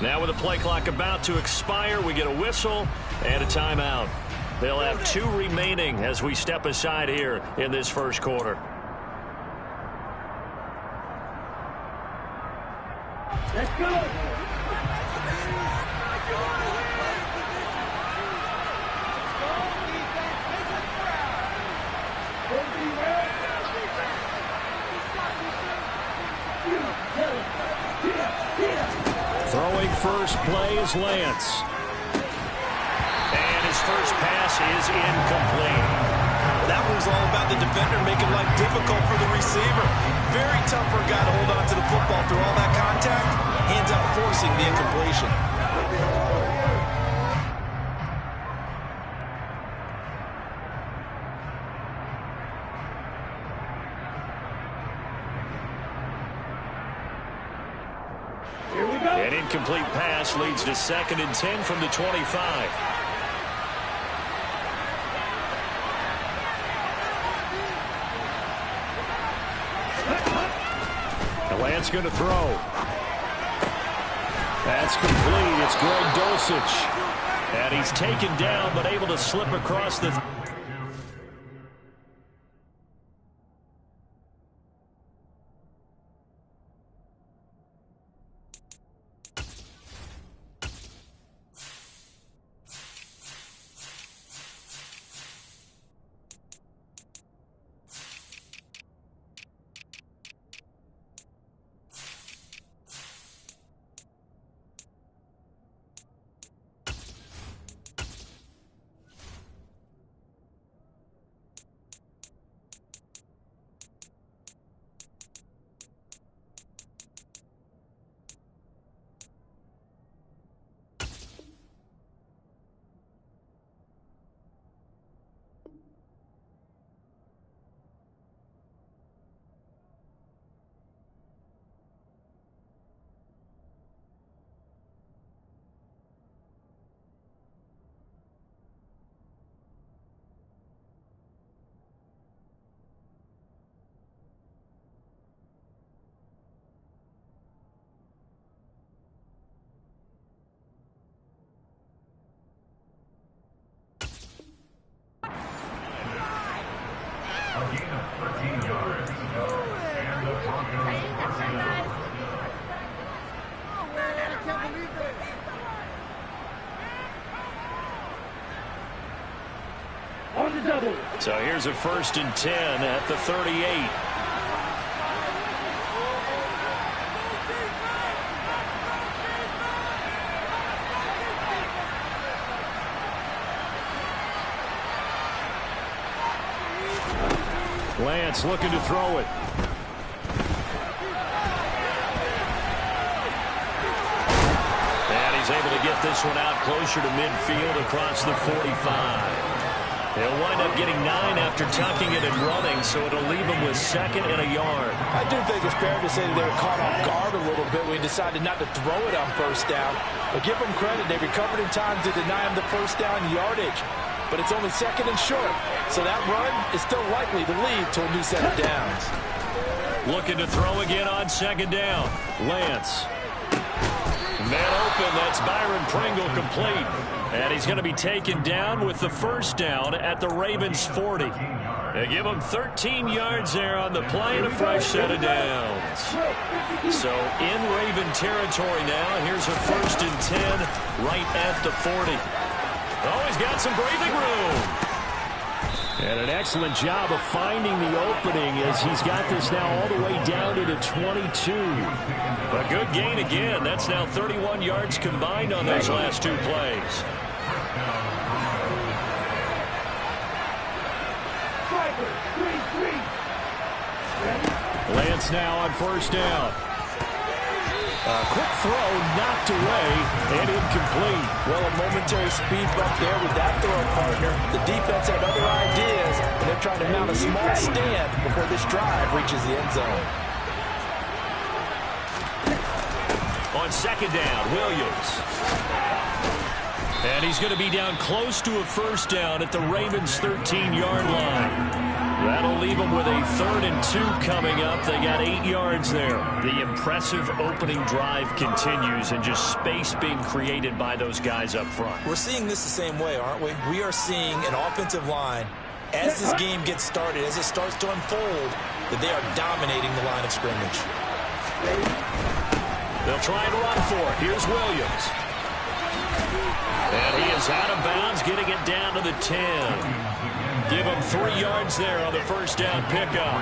Now with the play clock about to expire, we get a whistle and a timeout. They'll have 2 remaining as we step aside here in this first quarter. Let's go! Throwing first play is Lance. And his first pass is incomplete. That was all about the defender making life difficult for the receiver. Very tough for a guy to hold on to the football through all that contact. Hands out forcing the incompletion. An incomplete pass leads to 2nd and 10 from the 25. Lance going to throw. That's complete. It's Greg Dulcich. And he's taken down but able to slip across the... So here's a 1st and 10 at the 38. Lance looking to throw it. And he's able to get this one out closer to midfield across the 45. He'll wind up getting 9 after tucking it and running, so it'll leave him with 2nd and a yard. I do think it's fair to say that they were caught off guard a little bit when he decided not to throw it on 1st down. But give them credit, they recovered in time to deny him the 1st down yardage. But it's only 2nd and short, so that run is still likely to lead to a new set of downs. Looking to throw again on 2nd down. Lance. Man open, that's Byron Pringle complete. And he's going to be taken down with the 1st down at the Ravens 40. They give him 13 yards there on the play and a fresh set of downs. So in Raven territory now, here's a 1st and 10 right at the 40. Oh, he's got some breathing room. And an excellent job of finding the opening as he's got this now all the way down to the 22. A good gain again. That's now 31 yards combined on those last 2 plays. Lance now on 1st down. A quick throw knocked away and incomplete. Well, a momentary speed bump there with that throw partner. The defense had other ideas, and they're trying to mount a small stand before this drive reaches the end zone. On 2nd down, Williams. And he's going to be down close to a 1st down at the Ravens' 13-yard line. That'll leave them with a 3rd and 2 coming up. They got 8 yards there. The impressive opening drive continues and just space being created by those guys up front. We're seeing this the same way, aren't we? We are seeing an offensive line, as this game gets started, as it starts to unfold, that they are dominating the line of scrimmage. They'll try and run for it. Here's Williams. And he is out of bounds, getting it down to the 10. Give them 3 yards there on the first down pickup.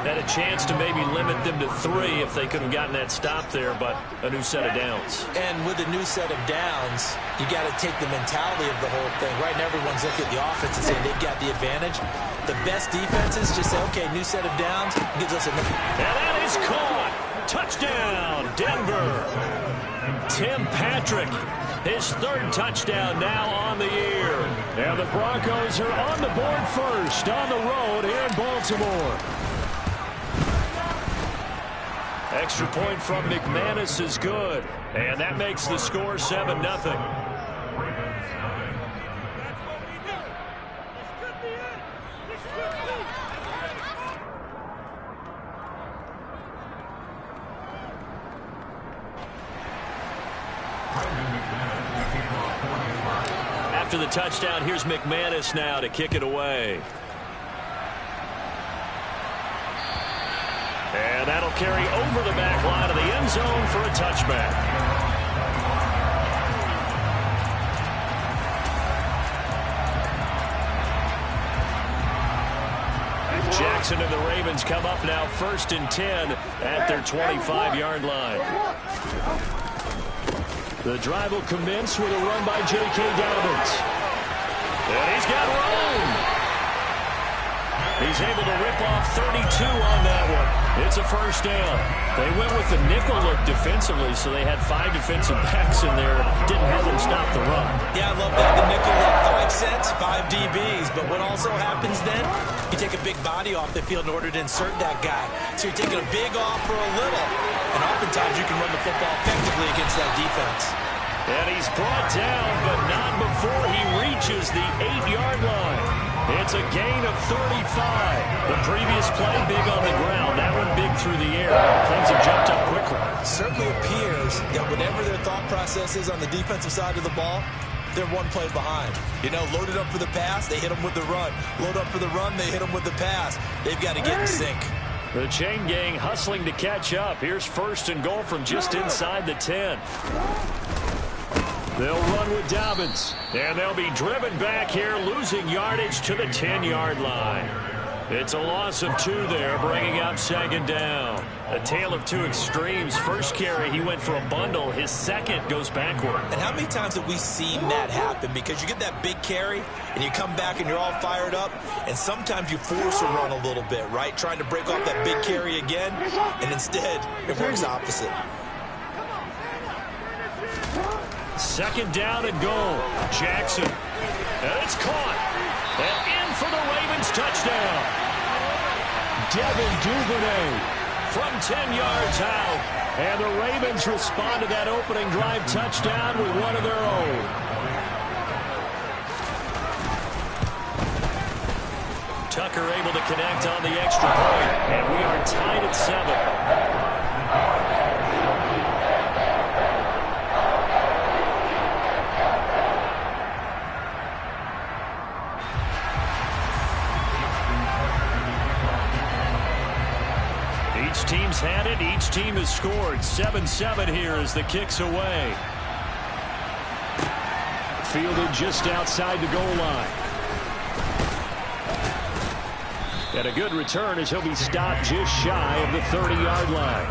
Had a chance to maybe limit them to 3 if they could have gotten that stop there, but a new set of downs. And with a new set of downs, you got to take the mentality of the whole thing. Right now, everyone's looking at the offense and saying they've got the advantage. The best defenses just say, okay, new set of downs gives us a... And that is caught. Touchdown, Denver. Tim Patrick, his 3rd touchdown now on the year. And the Broncos are on the board first on the road here in Baltimore. Extra point from McManus is good. And that makes the score 7-0. After the touchdown, here's McManus now to kick it away. And that'll carry over the back line of the end zone for a touchback. Jackson and the Ravens come up now 1st and 10 at their 25-yard line. The drive will commence with a run by J.K. Dobbins. And he's got room. He's able to rip off 32 on that one. It's a first down. They went with the nickel look defensively, so they had 5 defensive backs in there. Didn't have them stop the run. Yeah, I love that. The nickel look, 5 sets, 5 DBs. But what also happens then, you take a big body off the field in order to insert that guy. So you're taking a big off for a little. And oftentimes you can run the football effectively against that defense. And he's brought down, but not before he reaches the 8-yard line. It's a gain of 35. The previous play big on the ground. That one big through the air. Things have jumped up quickly. Certainly appears that whatever their thought process is on the defensive side of the ball, they're one play behind. You know, loaded up for the pass, they hit them with the run. Load up for the run, they hit them with the pass. They've got to get in sync. The chain gang hustling to catch up. Here's 1st and goal from just inside the 10. They'll run with Dobbins, and they'll be driven back here, losing yardage to the 10-yard line. It's a loss of 2 there, bringing up 2nd down. A tale of 2 extremes. First carry, he went for a bundle. His second goes backward. And how many times have we seen that happen? Because you get that big carry, and you come back and you're all fired up, and sometimes you force a run a little bit, right? Trying to break off that big carry again, and instead, it works opposite. 2nd down and goal. Jackson. And it's caught. And in for the Ravens touchdown. Devin Duvernay from 10 yards out. And the Ravens respond to that opening drive touchdown with one of their own. Tucker able to connect on the extra point. And we are tied at 7. Each team's had it. Each team has scored. 7-7 here as the kick's away. Fielded just outside the goal line. And a good return as he'll be stopped just shy of the 30-yard line.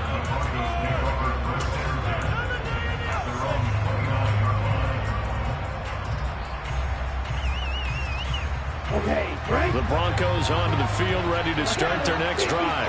The Broncos onto the field, ready to start their next drive.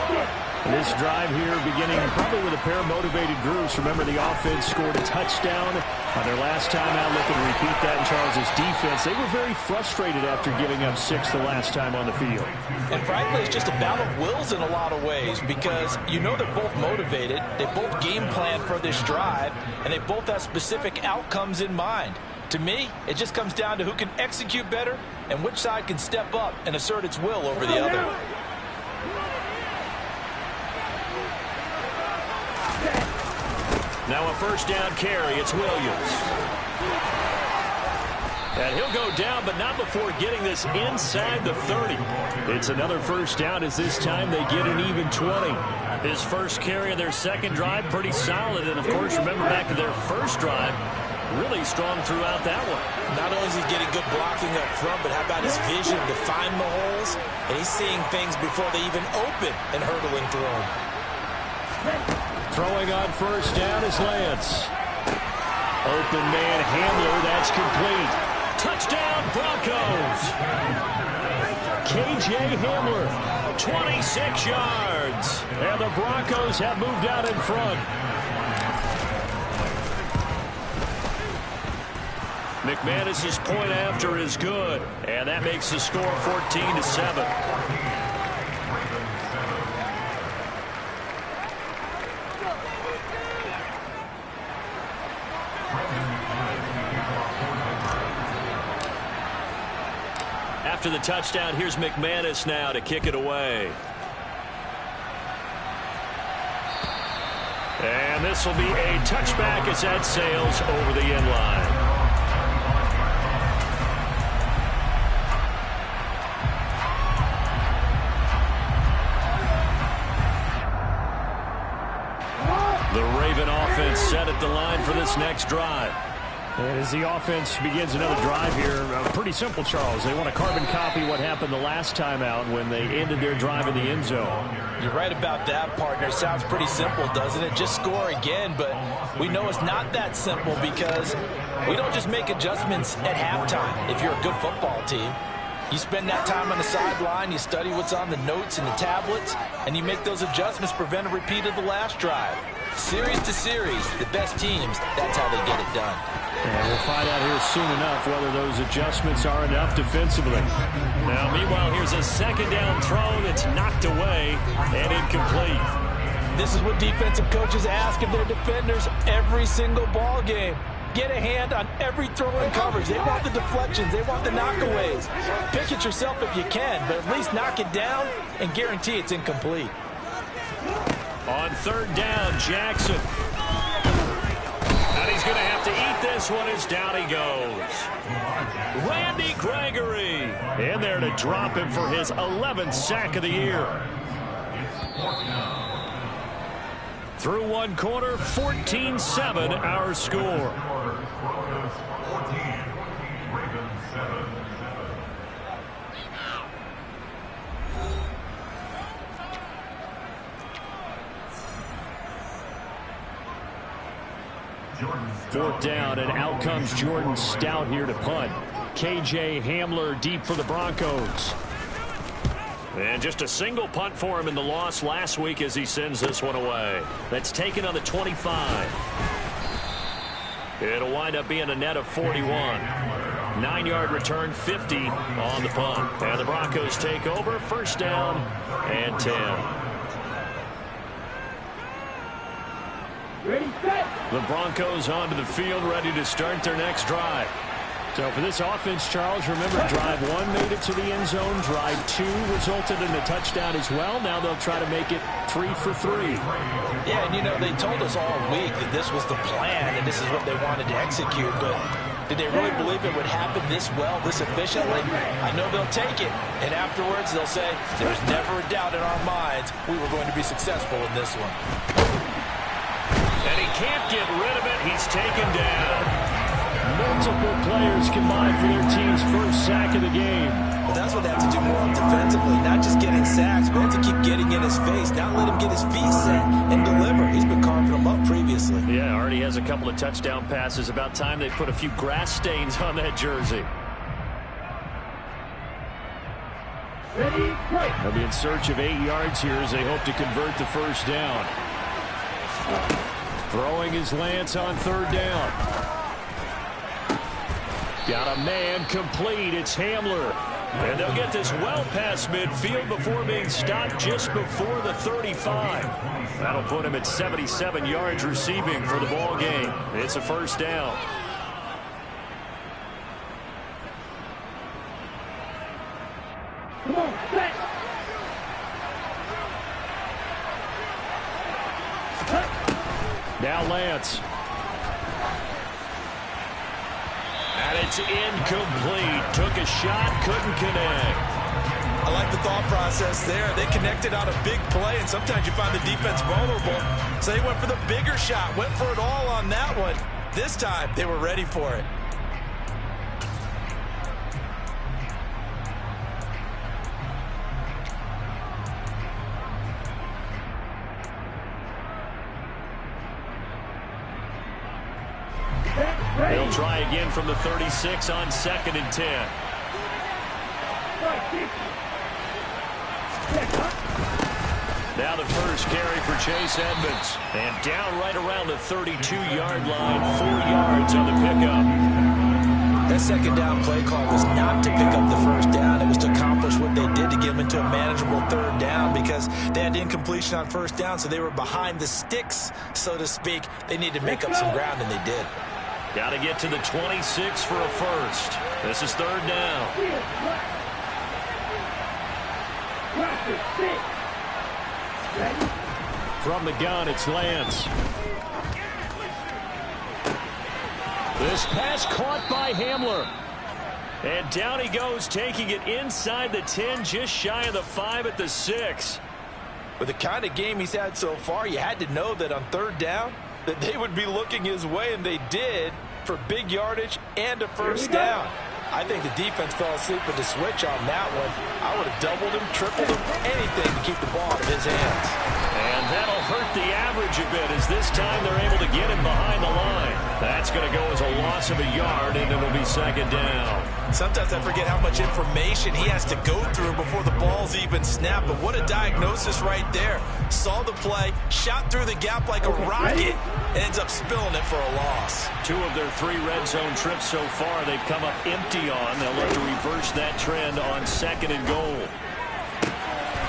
This drive here beginning probably with a pair of motivated groups. Remember, the offense scored a touchdown on their last time out. Looking to repeat that in Charles' defense. They were very frustrated after giving up 6 the last time on the field. And frankly, it's just a battle of wills in a lot of ways, because you know they're both motivated. They both game plan for this drive, and they both have specific outcomes in mind. To me, it just comes down to who can execute better and which side can step up and assert its will over the other. Now a first down carry. It's Williams. And he'll go down, but not before getting this inside the 30. It's another first down as this time they get an even 20. His first carry of their second drive, pretty solid. And, of course, remember back to their first drive, really strong throughout that one. Not only is he getting good blocking up front, but how about his vision to find the holes? And he's seeing things before they even open and hurdling through them. Throwing on first down is Lance. Open man Hamler, that's complete. Touchdown Broncos. KJ Hamler, 26 yards. And the Broncos have moved out in front. McManus's point after is good. And that makes the score 14-7. After the touchdown, here's McManus now to kick it away. And this will be a touchback as that sails over the end line. The Raven offense set at the line for this next drive. And as the offense begins another drive here, pretty simple, Charles. They want to carbon copy what happened the last time out when they ended their drive in the end zone. You're right about that, partner. Sounds pretty simple, doesn't it? Just score again, but we know it's not that simple because we don't just make adjustments at halftime if you're a good football team. You spend that time on the sideline, you study what's on the notes and the tablets, and you make those adjustments, prevent a repeat of the last drive. Series to series, the best teams, that's how they get it done. And we'll find out here soon enough whether those adjustments are enough defensively. Now, meanwhile, here's a second down throw that's knocked away and incomplete. This is what defensive coaches ask of their defenders every single ball game. Get a hand on every throw in coverage. They want the deflections. They want the knockaways. Pick it yourself if you can, but at least knock it down and guarantee it's incomplete. On third down, Jackson. And he's going to have to eat this one as down he goes. Randy Gregory in there to drop him for his 11th sack of the year. Through one quarter, 14-7 our score. Fourth down, and out comes Jordan Stout here to punt. KJ Hamler deep for the Broncos. And just a single punt for him in the loss last week as he sends this one away. That's taken on the 25. It'll wind up being a net of 41. 9-yard return, 50 on the punt. And the Broncos take over, first down and 10. Ready, set. The Broncos onto the field, ready to start their next drive. So for this offense, Charles, remember drive 1 made it to the end zone. Drive 2 resulted in a touchdown as well. Now they'll try to make it 3 for 3. Yeah, and you know, they told us all week that this was the plan and this is what they wanted to execute, but did they really believe it would happen this well, this efficiently? I know they'll take it, and afterwards they'll say, there's never a doubt in our minds we were going to be successful in this one. And he can't get rid of it. He's taken down. Multiple players combined for their team's first sack of the game. Well, that's what they have to do more defensively, not just getting sacks, but have to keep getting in his face, not let him get his feet set and deliver. He's been carving them up previously. Yeah, already has a couple of touchdown passes. About time they put a few grass stains on that jersey. Ready, break. They'll be in search of 8 yards here as they hope to convert the first down. Throwing is Lance on third down. Got a man complete. It's Hamler. And they'll get this well past midfield before being stopped just before the 35. That'll put him at 77 yards receiving for the ball game. It's a first down. Come on, set. Now Lance. And it's incomplete. Took a shot, couldn't connect. I like the thought process there. They connected on a big play, and sometimes you find the defense vulnerable. So they went for the bigger shot, went for it all on that one. This time, they were ready for it. They'll try again from the 36 on 2nd and 10. Now the first carry for Chase Edmonds. And down right around the 32-yard line, 4 yards on the pickup. That second down play call was not to pick up the first down. It was to accomplish what they did to get them into a manageable 3rd down because they had incompletion on 1st down, so they were behind the sticks, so to speak. They needed to make up some ground, and they did. Got to get to the 26 for a first. This is 3rd down. From the gun, it's Lance. This pass caught by Hamler. And down he goes, taking it inside the 10, just shy of the 5 at the 6. With the kind of game he's had so far, you had to know that on 3rd down, that they would be looking his way, and they did, for big yardage and a first down. I think the defense fell asleep with the switch on that one. I would have doubled him, tripled him, anything to keep the ball out of his hands. And that'll hurt the average a bit as this time they're able to get him behind the line. That's going to go as a loss of a yard, and it'll be 2nd down. Sometimes I forget how much information he has to go through before the ball's even snapped. But what a diagnosis right there. Saw the play, shot through the gap like a rocket, and ends up spilling it for a loss. 2 of their 3 red zone trips so far they've come up empty on. They'll look to reverse that trend on 2nd and goal.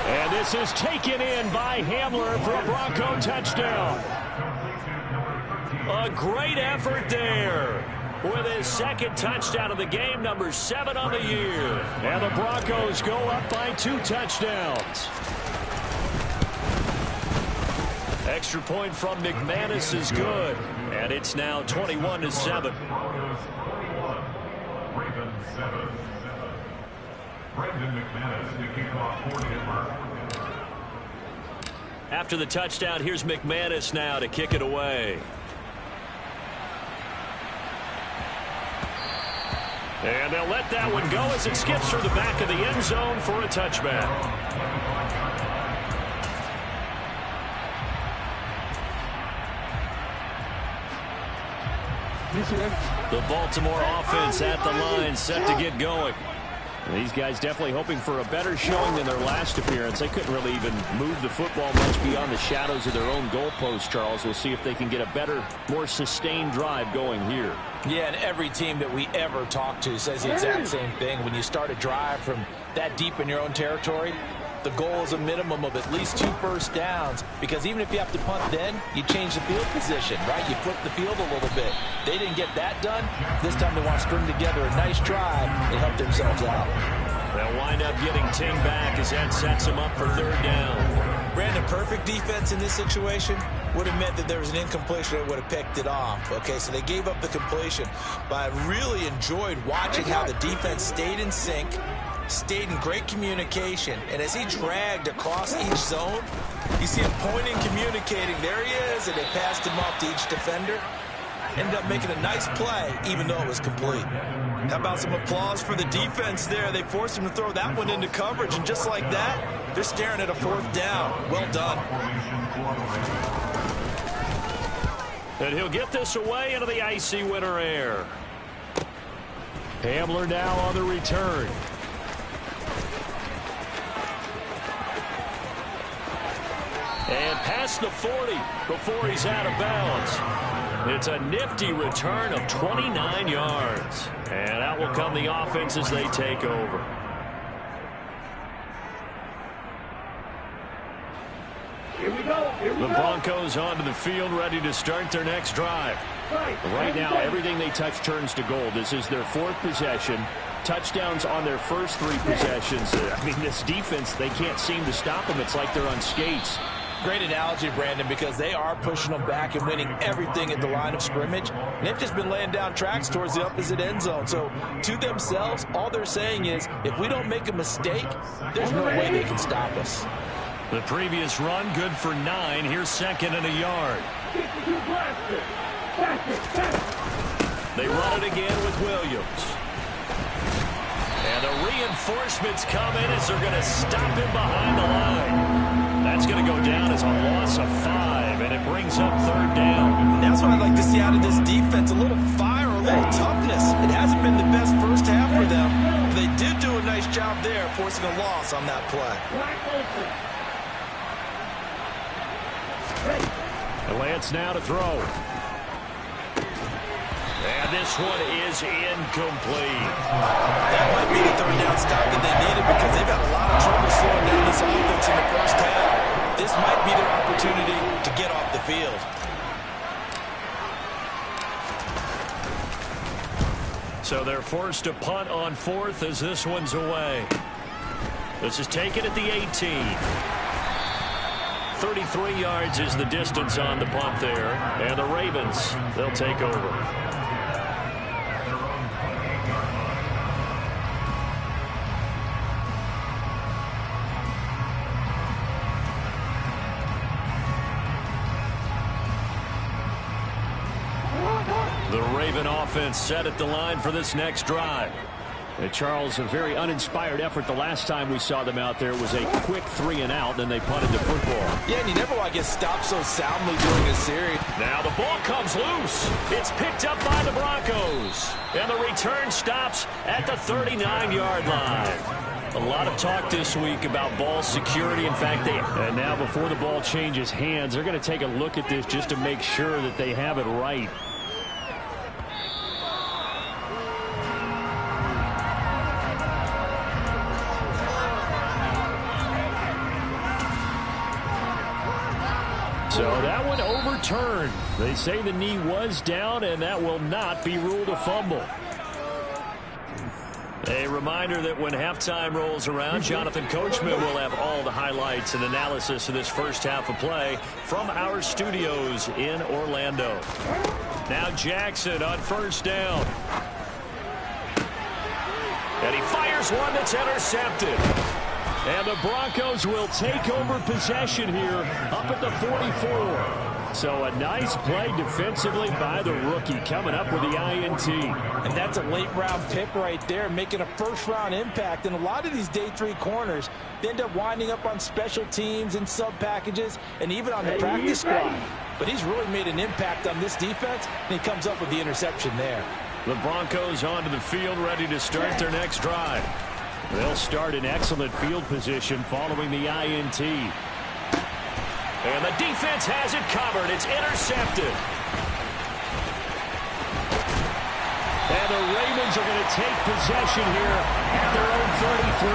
And this is taken in by Hamler for a Bronco touchdown. A great effort there with his 2nd touchdown of the game, number 7 on the year. And the Broncos go up by 2 touchdowns. Extra point from McManus is good. And it's now 21-7. After the touchdown, here's McManus now to kick it away. And they'll let that one go as it skips through the back of the end zone for a touchback. The Baltimore offense at the line, set to get going. And these guys definitely hoping for a better showing than their last appearance. They couldn't really even move the football much beyond the shadows of their own goalpost, Charles. We'll see if they can get a better, more sustained drive going here. Yeah, and every team that we ever talk to says the exact same thing. When you start a drive from that deep in your own territory, the goal is a minimum of at least 2 first downs, because even if you have to punt then, you change the field position, right? You flip the field a little bit. They didn't get that done. This time they want to string together a nice drive and help themselves out. They'll wind up getting Ting back as that sets them up for 3rd down. Brandon, perfect defense in this situation would have meant that there was an incompletion that would have picked it off. Okay, so they gave up the completion, but I really enjoyed watching how the defense stayed in sync, stayed in great communication, and as he dragged across each zone, you see him pointing, communicating. There he is, and they passed him off to each defender. Ended up making a nice play, even though it was complete. How about some applause for the defense there? They forced him to throw that one into coverage, and just like that, they're staring at a 4th down. Well done. And he'll get this away into the icy winter air. Hamler now on the return. And past the 40 before he's out of bounds. It's a nifty return of 29 yards. And out will come the offense as they take over. Here we go. The Broncos onto the field, ready to start their next drive. Right now, everything they touch turns to gold. This is their 4th possession. touchdowns on their first 3 possessions. I mean, this defense, they can't seem to stop them. It's like they're on skates. Great analogy, Brandon, because they are pushing them back and winning everything at the line of scrimmage. And they've just been laying down tracks towards the opposite end zone. So to themselves, all they're saying is, if we don't make a mistake, there's no way they can stop us. The previous run, good for 9. Here's 2nd and a yard. They run it again with Williams. And the reinforcements come in as they're going to stop him behind the line. That's going to go down as a loss of 5, and it brings up 3rd down. That's what I'd like to see out of this defense, a little fire, a little toughness. It hasn't been the best first half for them. They did do a nice job there, forcing a loss on that play. Lance now to throw. And this one is incomplete. That might be the 3rd down stop that they needed because they've had a lot of trouble slowing down this offense in the first half. This might be their opportunity to get off the field. So they're forced to punt on 4th as this one's away. This is taken at the 18. 33 yards is the distance on the punt there. And the Ravens, they'll take over. The Raven offense set at the line for this next drive. Charles, a very uninspired effort. The last time we saw them out there was a quick 3 and out, then they punted the football. Yeah, and you never want to get stopped so soundly during a series. Now the ball comes loose. It's picked up by the Broncos. And the return stops at the 39-yard line. A lot of talk this week about ball security. In fact, and now before the ball changes hands, they're going to take a look at this just to make sure that they have it right. So that one overturned. They say the knee was down, and that will not be ruled a fumble. A reminder that when halftime rolls around, Jonathan Coachman will have all the highlights and analysis of this first half of play from our studios in Orlando. Now Jackson on 1st down. And he fires one that's intercepted. And the Broncos will take over possession here up at the 44. So a nice play defensively by the rookie coming up with the INT. And that's a late-round pick right there, making a first-round impact. And a lot of these day 3 corners, they end up winding up on special teams and sub-packages and even on the practice squad. But he's really made an impact on this defense, and he comes up with the interception there. The Broncos onto the field, ready to start their next drive. They'll start in excellent field position following the INT. And the defense has it covered. It's intercepted. And the Ravens are going to take possession here at their own 33.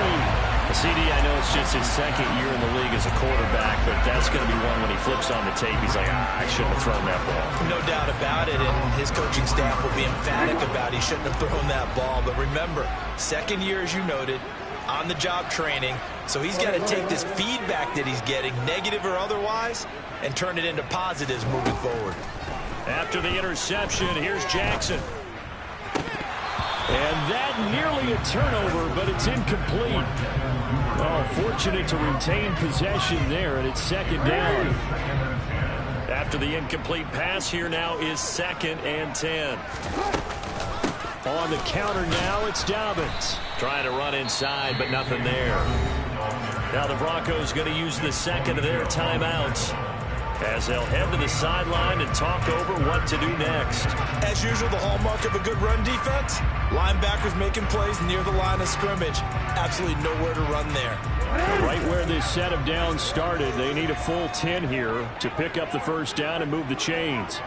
CD, I know it's just his 2nd year in the league as a quarterback, but that's going to be one when he flips on the tape. He's like, I shouldn't have thrown that ball. No doubt about it, and his coaching staff will be emphatic about he shouldn't have thrown that ball. But remember, 2nd year, as you noted, on-the-job training, so he's got to take this feedback that he's getting, negative or otherwise, and turn it into positives moving forward. After the interception, here's Jackson. And that nearly a turnover, but it's incomplete. Oh, fortunate to retain possession there, and it's 2nd down. After the incomplete pass, here now is 2nd and 10. On the counter now, it's Dobbins. Trying to run inside, but nothing there. Now the Broncos going to use the 2nd of their timeouts as they'll head to the sideline and talk over what to do next. As usual, the hallmark of a good run defense, linebackers making plays near the line of scrimmage. Absolutely nowhere to run there. Right where this set of downs started, they need a full 10 here to pick up the 1st down and move the chains.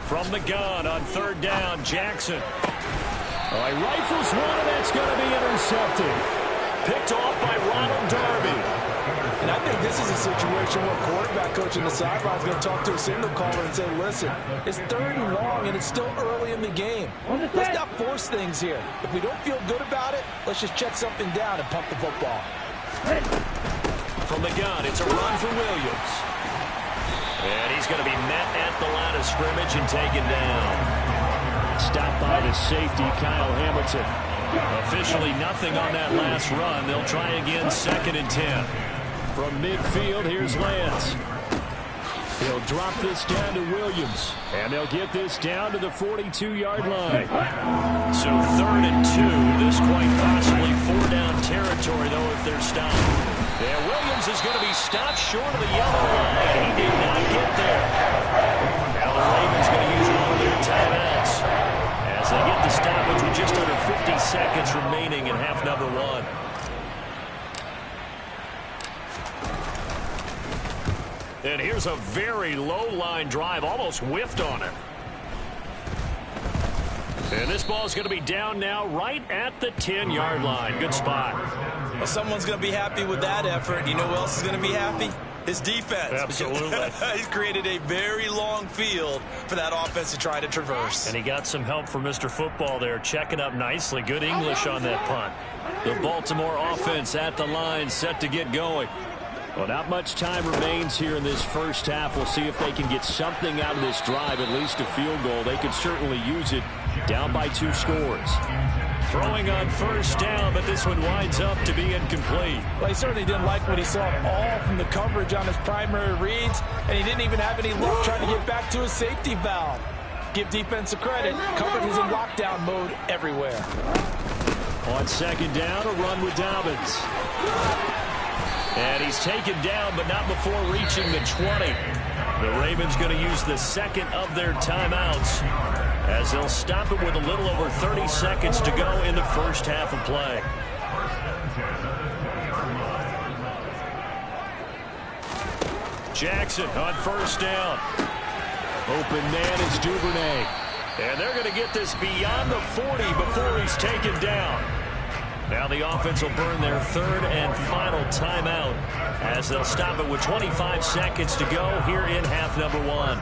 From the gun on 3rd down, Jackson. All right, rifles one, and that's going to be intercepted. Picked off by Ronald Darby. And I think this is a situation where a quarterback coach in the sideline is going to talk to a signal caller and say, listen, it's 3rd and long, and it's still early in the game. Let's not force things here. If we don't feel good about it, let's just check something down and pump the football. From the gun, it's a run for Williams. And he's going to be met at the line of scrimmage and taken down. Stopped by the safety, Kyle Hamilton. Officially nothing on that last run. They'll try again, 2nd and 10. From midfield, here's Lance. He'll drop this down to Williams. And they'll get this down to the 42-yard line. So 3rd and 2. This quite possibly 4-down territory, though, if they're stopped. Yeah, Williams is going to be stopped short of the yellow line. He did not get there. Now the Ravens going to use one of their timeouts as they get the stoppage with just under 50 seconds remaining in half number 1. And here's a very low-line drive, almost whiffed on it. And this ball is going to be down now right at the 10-yard line. Good spot. Well, someone's going to be happy with that effort. You know who else is going to be happy? His defense. Absolutely. He's created a very long field for that offense to try to traverse. And he got some help from Mr. Football there, checking up nicely. Good English on that punt. The Baltimore offense at the line, set to get going. Well, not much time remains here in this first half. We'll see if they can get something out of this drive, at least a field goal. They could certainly use it, down by 2 scores. Throwing on 1st down, but this one winds up to be incomplete. Well, he certainly didn't like what he saw all from the coverage on his primary reads, and he didn't even have any luck trying to get back to his safety valve. Give defense a credit. Coverage is in lockdown mode everywhere. On 2nd down, a run with Dobbins. And he's taken down, but not before reaching the 20. The Ravens going to use the 2nd of their timeouts as they'll stop it with a little over 30 seconds to go in the first half of play. Jackson on 1st down. Open man is Duvernay. And they're going to get this beyond the 40 before he's taken down. Now the offense will burn their 3rd and final timeout as they'll stop it with 25 seconds to go here in half number 1.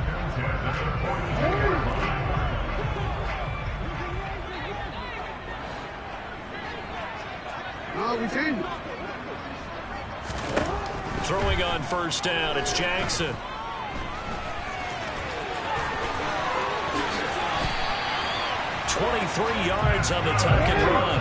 Throwing on 1st down, it's Jackson. "23 yards on the tuck and run."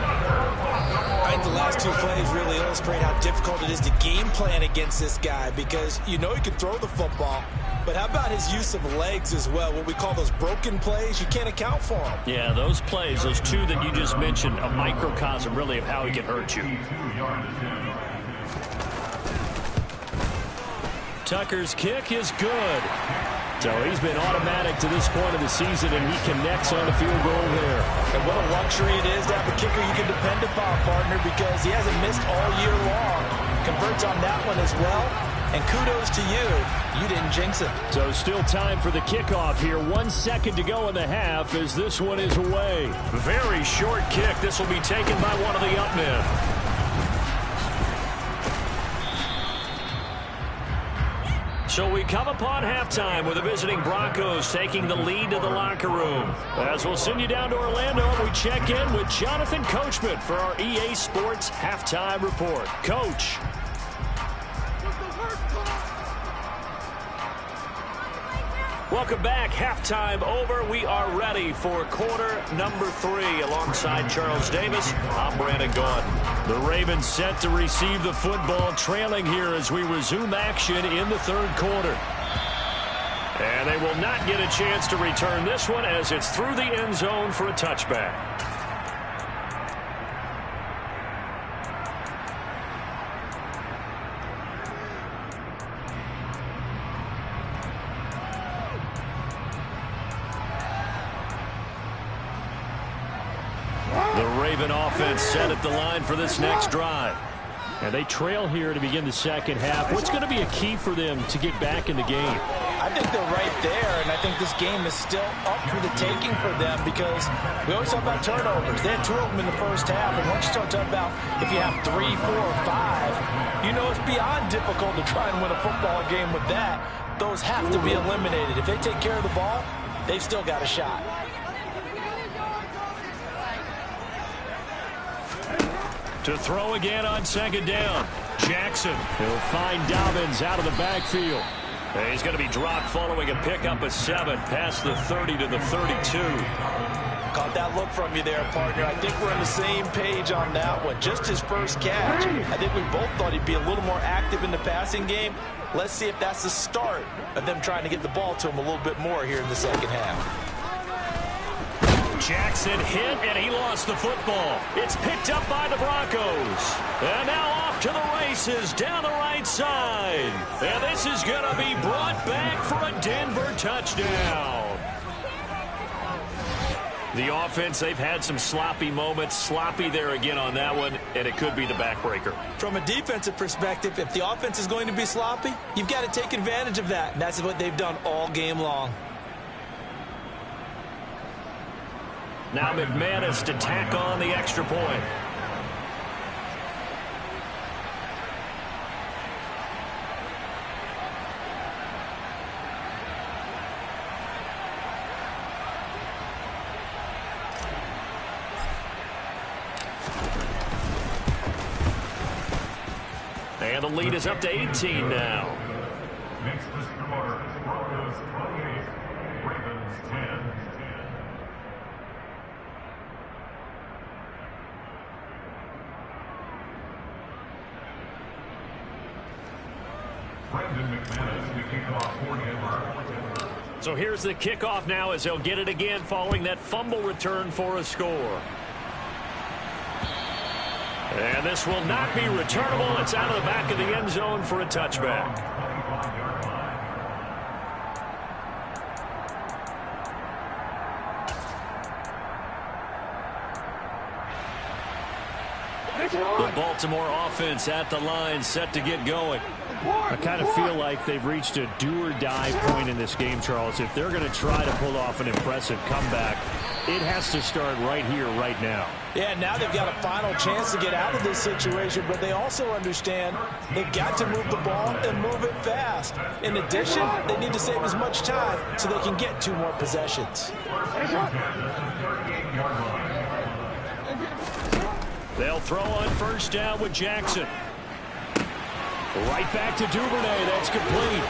I think the last 2 plays really illustrate how difficult it is to game plan against this guy, because you know he can throw the football, but how about his use of legs as well? What we call those broken plays, you can't account for them. Yeah, those plays, those 2 that you just mentioned, a microcosm really of how he can hurt you. Tucker's kick is good. So he's been automatic to this point of the season, and he connects on a field goal there. And what a luxury it is to have a kicker you can depend upon, partner, because he hasn't missed all year long. Converts on that one as well. And kudos to you. You didn't jinx it. So still time for the kickoff here. 1 second to go in the half as this one is away. Very short kick. This will be taken by one of the up men. So we come upon halftime with the visiting Broncos taking the lead to the locker room. As we'll send you down to Orlando, we check in with Jonathan Coachman for our EA Sports Halftime Report. Coach. Welcome back. Halftime over. We are ready for quarter number 3. Alongside Charles Davis, I'm Brandon Gaudin. The Ravens set to receive the football, trailing here as we resume action in the 3rd quarter. And they will not get a chance to return this one as it's through the end zone for a touchback. Raven offense set at the line for this next drive. And they trail here to begin the second half. What's going to be a key for them to get back in the game? I think they're right there, and I think this game is still up for the taking for them, because we always talk about turnovers. They had 2 of them in the first half, and once you start talking about if you have 3, 4, or 5, you know, it's beyond difficult to try and win a football game with that. Those have to be eliminated. If they take care of the ball, they've still got a shot. To throw again on second down. Jackson. He'll find Dobbins out of the backfield. And he's going to be dropped following a pickup of 7 past the 30 to the 32. Caught that look from you there, partner. I think we're on the same page on that one. Just his first catch. I think we both thought he'd be a little more active in the passing game. Let's see if that's the start of them trying to get the ball to him a little bit more here in the second half. Jackson hit, and he lost the football. It's picked up by the Broncos. And now off to the races down the right side. And this is going to be brought back for a Denver touchdown. The offense, they've had some sloppy moments. Sloppy there again on that one, and it could be the backbreaker. From a defensive perspective, if the offense is going to be sloppy, you've got to take advantage of that. And that's what they've done all game long. Now McManus to tack on the extra point. And the lead is up to 18 now. Next to score, Broncos 28, Ravens 10. Brendan McManus, the kickoff for Denver. So here's the kickoff now as they'll get it again following that fumble return for a score. And this will not be returnable. It's out of the back of the end zone for a touchback. The Baltimore offense at the line, set to get going. I kind of feel like they've reached a do-or-die point in this game, Charles. If they're going to try to pull off an impressive comeback, it has to start right here, right now. Yeah, now they've got a final chance to get out of this situation, but they also understand they've got to move the ball and move it fast. In addition, they need to save as much time so they can get 2 more possessions. They'll throw on first down with Jackson. Right back to Duvernay. That's complete.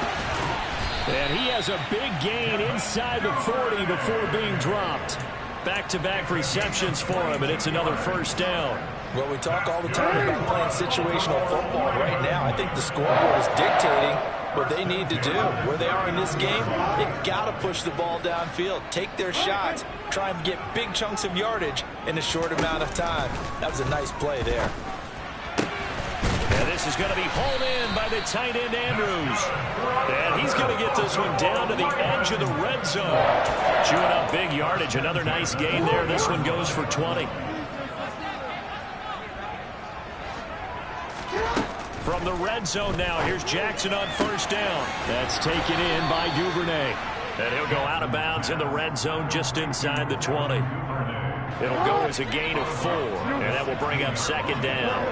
And he has a big gain inside the 40 before being dropped. Back-to-back receptions for him, and it's another first down. Well, we talk all the time about playing situational football. Right now, I think the scoreboard is dictating what they need to do. Where they are in this game, they've got to push the ball downfield, take their shots, try and get big chunks of yardage in a short amount of time. That was a nice play there. And this is going to be hauled in by the tight end, Andrews. And he's going to get this one down to the edge of the red zone. Chewing up big yardage. Another nice gain there. This one goes for 20. From the red zone now, here's Jackson on first down. That's taken in by Duvernay. And he'll go out of bounds in the red zone just inside the 20. It'll go as a gain of 4, and that will bring up second down.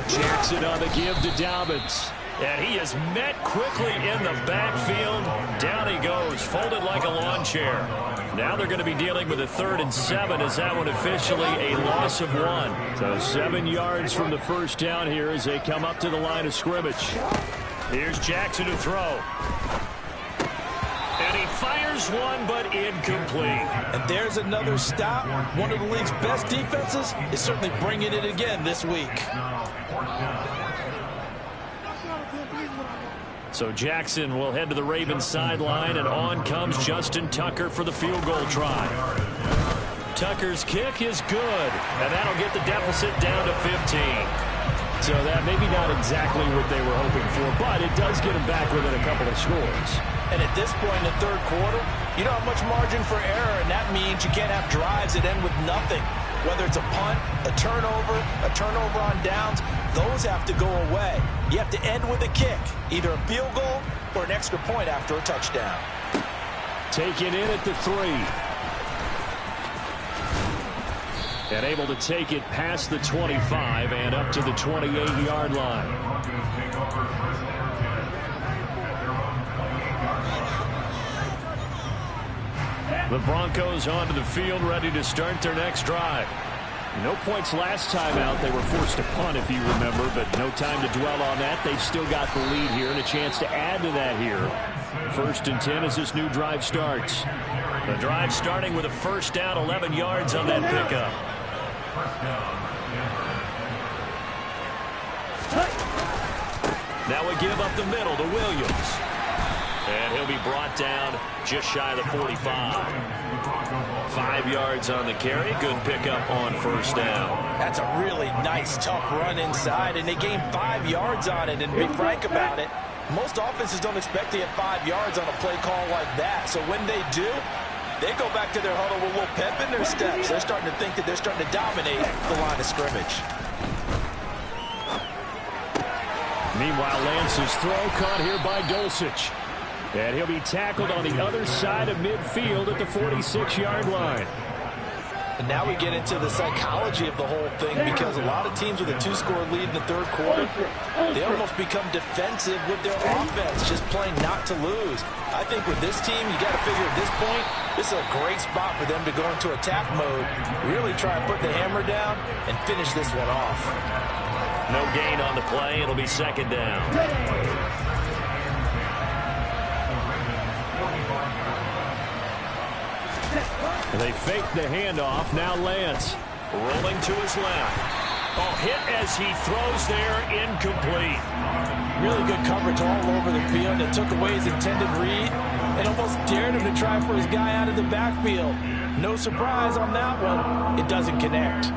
Jackson on the give to Dobbins. And he is met quickly in the backfield. Down he goes, folded like a lawn chair. Now they're going to be dealing with a 3rd and 7 as that one officially a loss of 1. So 7 yards from the first down here as they come up to the line of scrimmage. Here's Jackson to throw. And he fires one, but incomplete. And there's another stop. One of the league's best defenses is certainly bringing it again this week. So Jackson will head to the Ravens sideline, and on comes Justin Tucker for the field goal try. Tucker's kick is good, and that'll get the deficit down to 15. So that maybe not exactly what they were hoping for, but it does get them back within a couple of scores. And at this point in the 3rd quarter, you don't have much margin for error, and that means you can't have drives that end with nothing. Whether it's a punt, a turnover on downs, those have to go away. You have to end with a kick, either a field goal or an extra point after a touchdown. Taken in at the 3. And able to take it past the 25 and up to the 28-yard line. The Broncos onto the field, ready to start their next drive. No points last time out. They were forced to punt, if you remember, but no time to dwell on that. They've still got the lead here and a chance to add to that here. 1st and 10 as this new drive starts. The drive starting with a first down, 11 yards on that pickup. Now we give up the middle to Williams. And he'll be brought down just shy of the 45. 5 yards on the carry. Good pickup on first down. That's a really nice, tough run inside, and they gained 5 yards on it. And to be frank about it, most offenses don't expect to get 5 yards on a play call like that. So when they do, they go back to their huddle with a little pep in their steps. They're starting to think that they're starting to dominate the line of scrimmage. Meanwhile, Lance's throw caught here by Dulcich. And he'll be tackled on the other side of midfield at the 46-yard line. And now we get into the psychology of the whole thing, because a lot of teams with a 2-score lead in the 3rd quarter, they almost become defensive with their offense, just playing not to lose. I think with this team, you got to figure at this point, this is a great spot for them to go into attack mode, really try and put the hammer down and finish this one off. No gain on the play. It'll be 2nd down. They fake the handoff. Now Lance rolling to his left. Oh, hit as he throws there, incomplete. Really good coverage all over the field. It took away his intended read and almost dared him to try for his guy out of the backfield. No surprise on that one. It doesn't connect.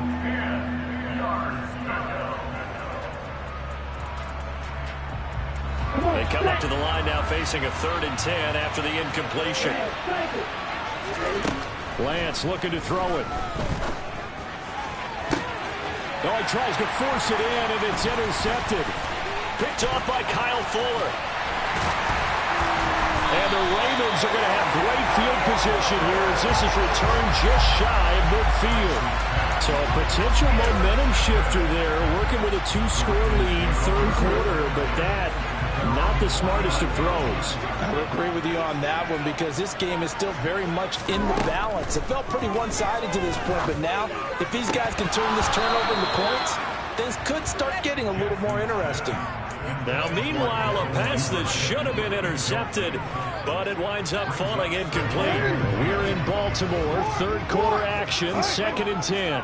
They come up to the line now facing a 3rd and 10 after the incompletion. Lance looking to throw it. Oh, he tries to force it in, and it's intercepted. Picked off by Kyle Fuller. And the Ravens are going to have great field position here as this is returned just shy of midfield. So a potential momentum shifter there, working with a 2-score lead, 3rd quarter, but that not the smartest of throws. I would agree with you on that one, because this game is still very much in the balance. It felt pretty one-sided to this point, but now if these guys can turn this turnover into points, things could start getting a little more interesting. Now, meanwhile, a pass that should have been intercepted, but it winds up falling incomplete. We're in Baltimore, 3rd quarter action, 2nd and 10.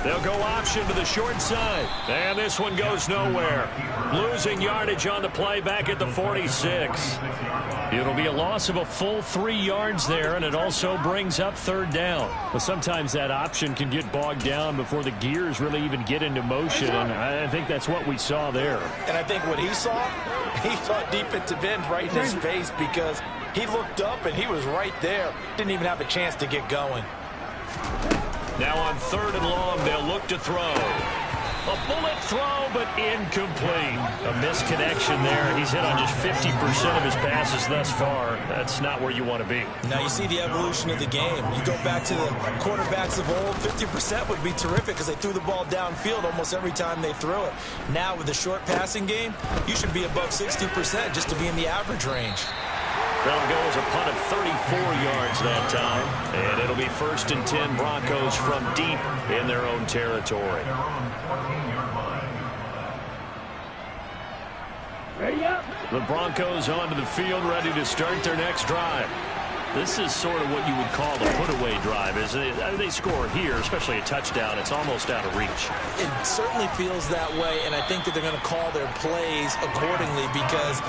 They'll go option to the short side. And this one goes nowhere. Losing yardage on the play back at the 46. It'll be a loss of a full 3 yards there, and it also brings up 3rd down. Well, sometimes that option can get bogged down before the gears really even get into motion, and I think that's what we saw there. And I think what he saw defensive end right in his face, because he looked up and he was right there. Didn't even have a chance to get going. Now on 3rd and long, they'll look to throw. A bullet throw, but incomplete. A misconnection there. He's hit on just 50% of his passes thus far. That's not where you want to be. Now you see the evolution of the game. You go back to the quarterbacks of old, 50% would be terrific because they threw the ball downfield almost every time they threw it. Now with the short passing game, you should be above 60% just to be in the average range. That'll go as a punt of 34 yards that time. And it'll be 1st and 10 Broncos from deep in their own territory. Ready up. The Broncos onto the field, ready to start their next drive. This is sort of what you would call the put-away drive, isn't it? I mean, they score here, especially a touchdown. It's almost out of reach. It certainly feels that way, and I think that they're going to call their plays accordingly, because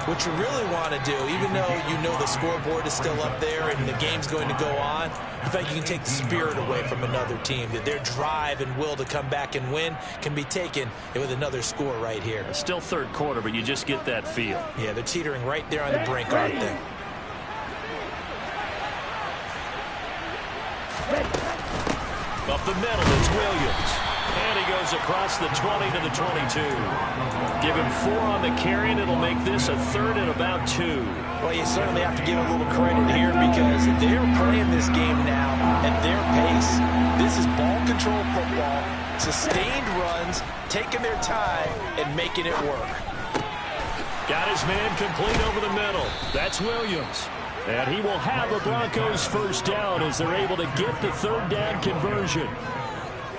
what you really want to do, even though you know the scoreboard is still up there and the game's going to go on, in fact, you can take the spirit away from another team. That their drive and will to come back and win can be taken with another score right here. It's still 3rd quarter, but you just get that feel. Yeah, they're teetering right there on the brink, aren't they? Up the middle, it's Williams. And he goes across the 20 to the 22. Give him 4 on the carry, and it'll make this a 3rd and about 2. Well, you certainly have to give a little credit here, because they're playing this game now at their pace. This is ball control football, sustained runs, taking their time, and making it work. Got his man complete over the middle. That's Williams. And he will have the Broncos first down as they're able to get the third down conversion.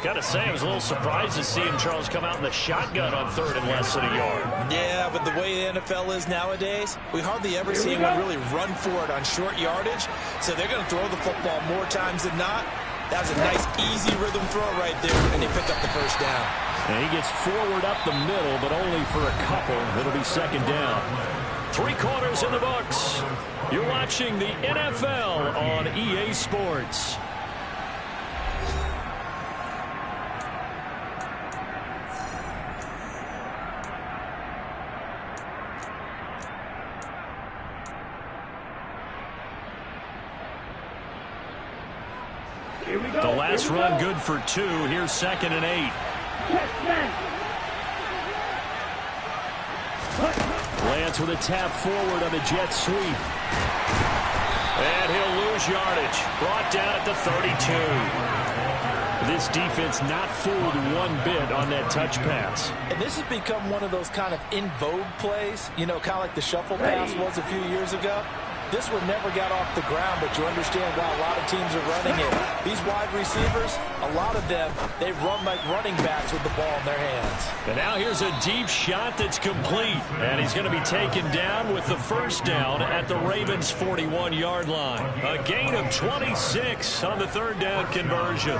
Got to say, I was a little surprised to see him, Charles, come out in the shotgun on third and less than a yard. Yeah, but the way the NFL is nowadays, we hardly ever see anyone really run for it on short yardage. So they're going to throw the football more times than not. That was a nice, easy rhythm throw right there, and they pick up the first down. And he gets forward up the middle, but only for a couple. It'll be second down. 3 quarters in the books. You're watching the NFL on EA Sports. The last run good for 2. Here's 2nd and 8. Lance with a tap forward on the jet sweep. And he'll lose yardage. Brought down at the 32. This defense not fooled one bit on that touch pass. And this has become one of those kind of in vogue plays, you know, kind of like the shuffle pass was a few years ago. This one never got off the ground, but you understand why a lot of teams are running it. These wide receivers, a lot of them, they run like running backs with the ball in their hands. And now here's a deep shot that's complete. And he's going to be taken down with the first down at the Ravens' 41-yard line. A gain of 26 on the third down conversion.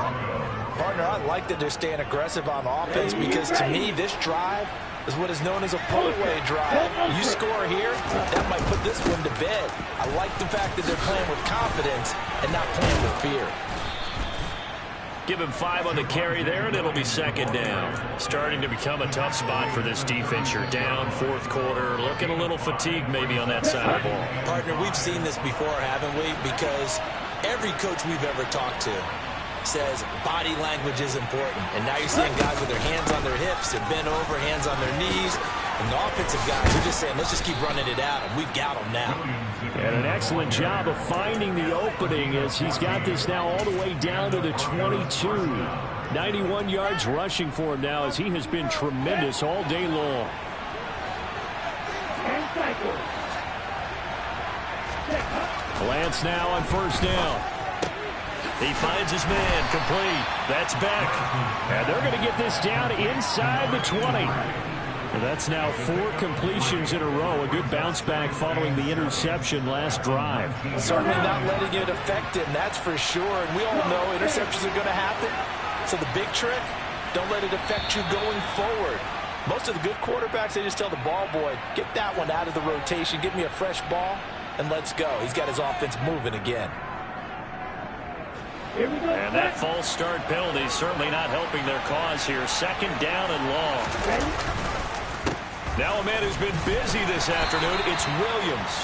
Partner, I like that they're staying aggressive on offense because, to me, this drive is what is known as a pull-away drive. You score here, that might put this one to bed. I like the fact that they're playing with confidence and not playing with fear. Give him 5 on the carry there, and it'll be second down. Starting to become a tough spot for this defense. You're down, 4th quarter, looking a little fatigued maybe on that side of the ball. Partner, we've seen this before, haven't we? Because every coach we've ever talked to says body language is important. And now you're seeing guys with their hands on their hips, they're bent over, hands on their knees. And the offensive guys are just saying, let's just keep running it out, and we've got them now. And an excellent job of finding the opening as he's got this now all the way down to the 22. 91 yards rushing for him now as he has been tremendous all day long. Lance now on first down. He finds his man complete. That's Beck. And they're going to get this down inside the 20. And that's now 4 completions in a row. A good bounce back following the interception last drive. Certainly not letting it affect him, that's for sure. And we all know interceptions are going to happen. So the big trick, don't let it affect you going forward. Most of the good quarterbacks, they just tell the ball boy, get that one out of the rotation, give me a fresh ball, and let's go. He's got his offense moving again. And that false start penalty certainly not helping their cause here. Second down and long. Now a man who's been busy this afternoon, it's Williams.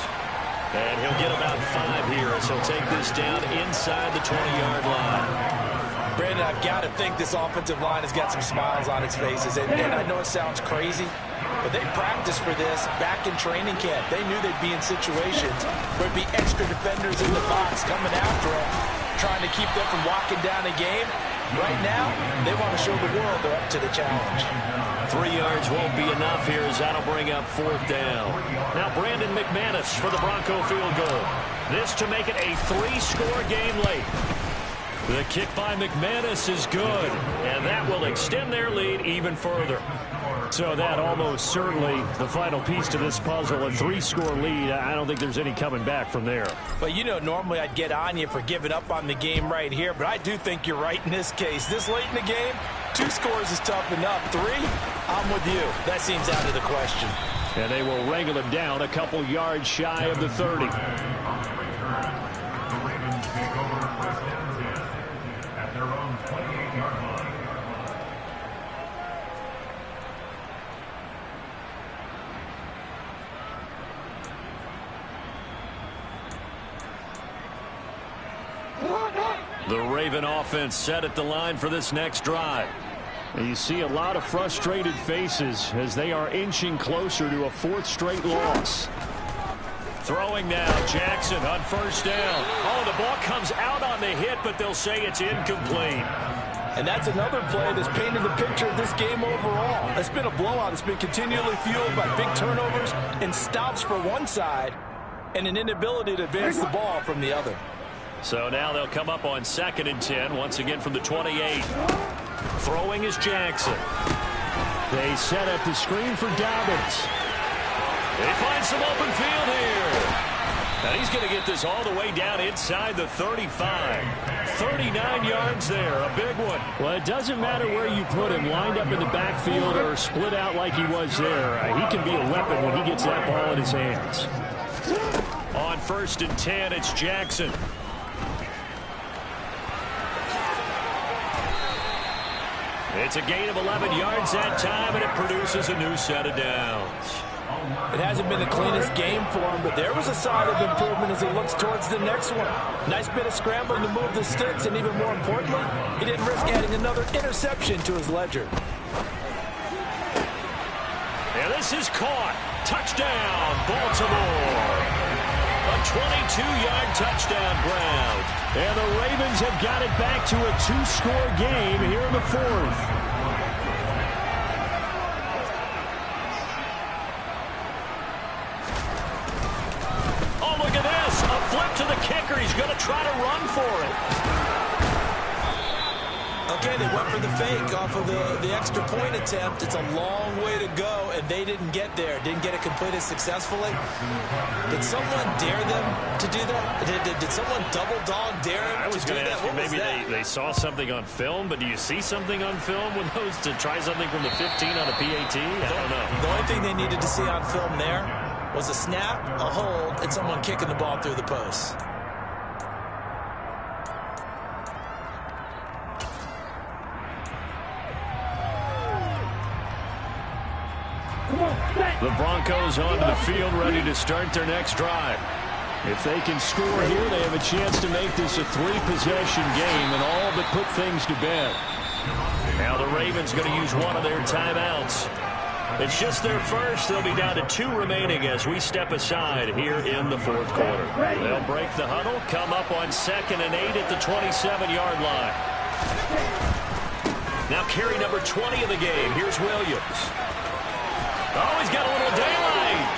And he'll get about 5 here as he'll take this down inside the 20-yard line. Brandon, I've got to think this offensive line has got some smiles on its faces. And I know it sounds crazy, but they practiced for this back in training camp. They knew they'd be in situations where it'd be extra defenders in the box coming after them, trying to keep them from walking down a game. Right now, they want to show the world they're up to the challenge. 3 yards won't be enough here as that'll bring up 4th down. Now Brandon McManus for the Bronco field goal. This to make it a 3-score game late. The kick by McManus is good, and that will extend their lead even further. So that almost certainly the final piece to this puzzle, a 3-score lead. I don't think there's any coming back from there. But, you know, normally I'd get on you for giving up on the game right here, but I do think you're right in this case. This late in the game, 2 scores is tough enough. 3, I'm with you. That seems out of the question. And they will wrangle him down a couple yards shy of the 30. The Raven offense set at the line for this next drive. And you see a lot of frustrated faces as they are inching closer to a 4th straight loss. Throwing now, Jackson on first down. Oh, the ball comes out on the hit, but they'll say it's incomplete. And that's another play that's painted the picture of this game overall. It's been a blowout. It's been continually fueled by big turnovers and stops for one side and an inability to advance the ball from the other. So now they'll come up on 2nd and 10, once again from the 28. Throwing is Jackson. They set up the screen for Dobbins. They find some open field here. And he's going to get this all the way down inside the 35. 39 yards there, a big one. Well, it doesn't matter where you put him, lined up in the backfield or split out like he was there. He can be a weapon when he gets that ball in his hands. On 1st and 10, it's Jackson. It's a gain of 11 yards that time, and it produces a new set of downs. It hasn't been the cleanest game for him, but there was a sign of improvement as he looks towards the next one. Nice bit of scrambling to move the sticks, and even more importantly, he didn't risk adding another interception to his ledger. And this is caught. Touchdown, Baltimore. A 22-yard touchdown ground. And the Ravens have got it back to a 2-score game here in the 4th. Flip to the kicker. He's going to try to run for it. Okay, they went for the fake off of the extra point attempt. It's a long way to go, and they didn't get there. Didn't get it completed successfully. Did someone dare them to do that? Did someone double dog dare him I was to do going to that? ask you, maybe they saw something on film, but do you see something on film with those to try something from the 15 on a PAT? I don't know. The only thing they needed to see on film there was a snap, a hold, and someone kicking the ball through the post. The Broncos onto the field, ready to start their next drive. If they can score here, they have a chance to make this a 3-possession game and all but put things to bed. Now the Ravens going to use one of their timeouts. It's just their first. They'll be down to 2 remaining as we step aside here in the 4th quarter. They'll break the huddle, come up on 2nd and 8 at the 27-yard line. Now carry number 20 of the game. Here's Williams. Oh, he's got a little daylight.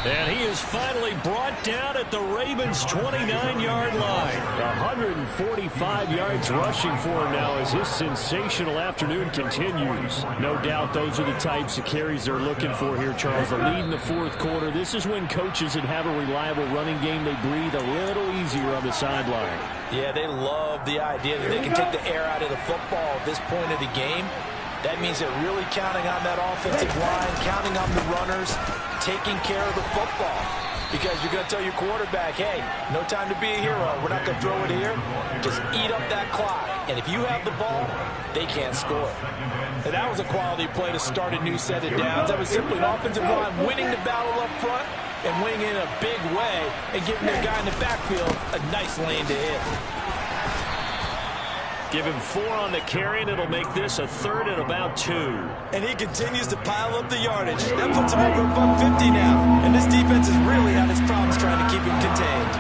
And he is finally brought down at the Ravens' 29-yard line. 145 yards rushing for him now as his sensational afternoon continues. No doubt those are the types of carries they're looking for here, Charles. The lead in the 4th quarter. This is when coaches that have a reliable running game, they breathe a little easier on the sideline. Yeah, they love the idea that they can take the air out of the football at this point of the game. That means they're really counting on that offensive line, counting on the runners, taking care of the football. Because you're going to tell your quarterback, hey, no time to be a hero. We're not going to throw it here. Just eat up that clock. And if you have the ball, they can't score. And that was a quality play to start a new set of downs. That was simply an offensive line winning the battle up front and winning in a big way and giving their guy in the backfield a nice lane to hit. Give him 4 on the carry, and it'll make this a 3rd and about 2. And he continues to pile up the yardage. That puts him over $150 now. And this defense has really had its problems trying to keep him contained.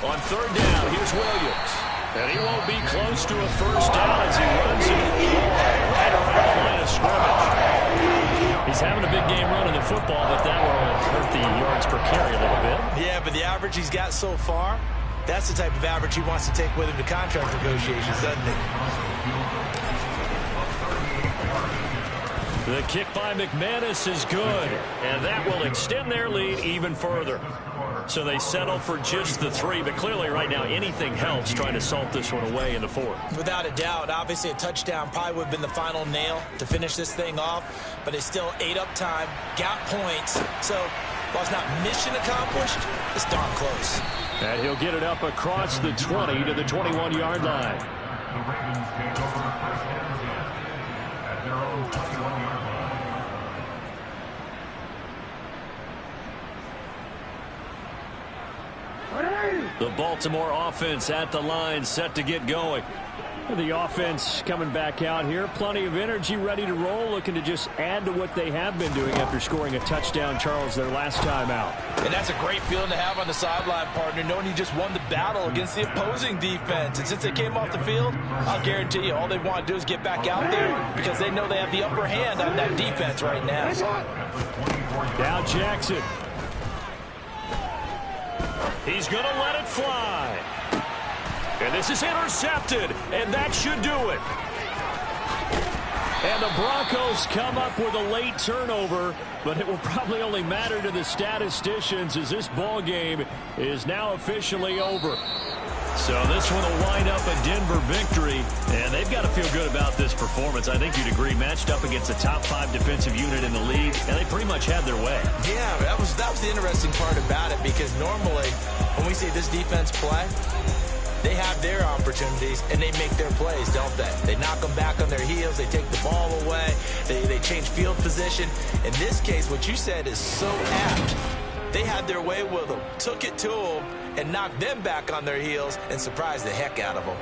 On 3rd down, here's Williams. And he won't be close to a first down as he runs into the wall right around the line of scrimmage. He's having a big game running the football, but that will hurt the yards per carry a little bit. Yeah, but the average he's got so far, that's the type of average he wants to take with him to contract negotiations, doesn't he? The kick by McManus is good, and that will extend their lead even further. So they settle for just the 3, but clearly right now anything helps trying to salt this one away in the 4th. Without a doubt, obviously a touchdown probably would have been the final nail to finish this thing off, but it's still ate up time, got points, so while it's not mission accomplished, it's darn close. And he'll get it up across the 20 to the 21-yard line. The Ravens take over first and 10 at their own 21-yard line. The Baltimore offense at the line, set to get going. The offense coming back out here. Plenty of energy, ready to roll, looking to just add to what they have been doing after scoring a touchdown, Charles, their last time out. And that's a great feeling to have on the sideline, partner, knowing you just won the battle against the opposing defense. And since they came off the field, I'll guarantee you all they want to do is get back out there because they know they have the upper hand on that defense right now. Now Jackson. He's going to let it fly. And this is intercepted, and that should do it. And the Broncos come up with a late turnover, but it will probably only matter to the statisticians as this ball game is now officially over. So this one will wind up a Denver victory, and they've got to feel good about this performance. I think you'd agree, matched up against the top 5 defensive unit in the league, and they pretty much had their way. Yeah, that was the interesting part about it, because normally when we see this defense play, they have their opportunities, and they make their plays, don't they? They knock them back on their heels. They take the ball away. They change field position. In this case, what you said is so apt. They had their way with them, took it to them, and knocked them back on their heels and surprised the heck out of them.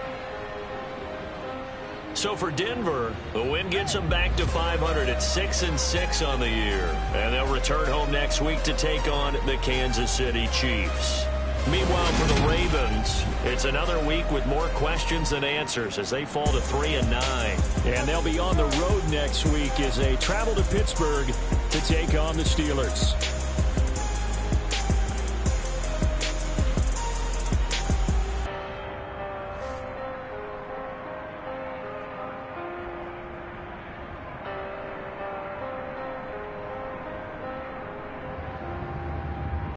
So for Denver, the win gets them back to 500 at 6-6 on the year. And they'll return home next week to take on the Kansas City Chiefs. Meanwhile, for the Ravens, it's another week with more questions than answers as they fall to 3-9. And they'll be on the road next week as they travel to Pittsburgh to take on the Steelers.